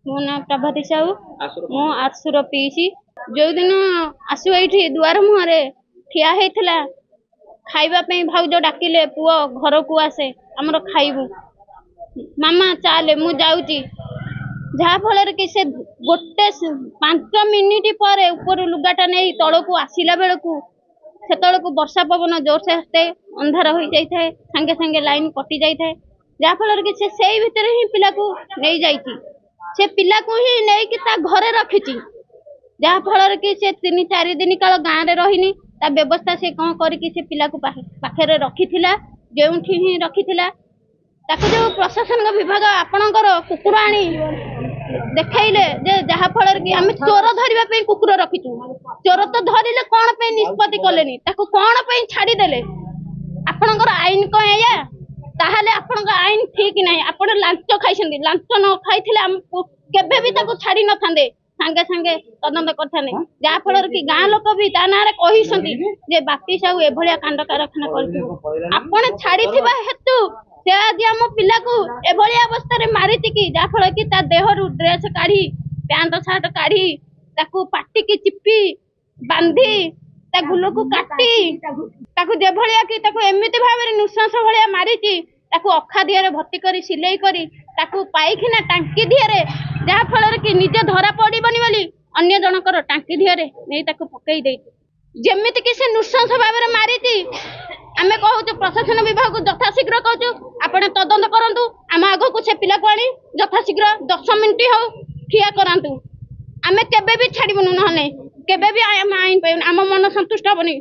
मो ना प्रभाती साहू मो आसुर पीसी जो दिन आसु ये दुआर मुहरे ठिया होता खावाई भाउज डाकिले पुओ घर को आसे आमर खाइबू मामा चाले मु जाऊची जहा फल कि से गोटे 5 मिनिट पर ऊपर लुगाटा नहीं तल को आसला बेल को से वर्षा पवन जोर से आसते अंधार हो जाए सांगे सांगे लाइन कटि जाए जहा फल कि से भितर ही पिला को नहीं जाइए से पिला को ही नहीं घरे रखी जहा फल कि से 3-4 दिन काल गाँव में रहीनी व्यवस्था से कौन करके से पिला को पाखे रखी जो ही रखी जो प्रशासन विभाग आपणकर कुकुर आनी देखले जहा फल कि आम चोर धरने कुकुर रखीचु चोर तो धरले कौन पे निष्पत्ति कले कौन पे छाड़देले आपणकर आईन कौन या ताहले आपणकर आईन ठीक नहीं आपण लांच खाई लांच न खाई केबे भी ताको छाड़ी न थांदे सांगे सांगे तदंत करथाने जहा फल कि गाँ लोक भी ता ना कही जे बापी साहू एभलिया कांड कारखाना कर आपण छाड़ी हेतु से आज आम पिला को एभली अवस्था मारी कि जहा फल कि देहरु ड्रेस काढ़ी पैंट सार्ट काढ़ी ताकू पाटी की चिपी बांधी गुल को काटी जे भलिया कि एमती भाव नृशंस भाया मारी अखा दिहरे भर्ती कर सिलाई करी पाइखिना टांकी दिहरे जहा फल कि निजे धरा पड़बनी बोली अन्य जनकर टांकी दिहरे नहीं पकई दे जमीती कि से नृशंस भाव मारी आमे कहूँ प्रशासन विभाग को यथाशीघ्र कहूँ आपण तदंत करूँ आम आग को से पिला को आनी यथाशीघ्र 10 मिनिट हो ठिया करातु आमे केबे भी छाड़बुनु ना केबे भी आम आईन आम मन संतुष्ट हेनी।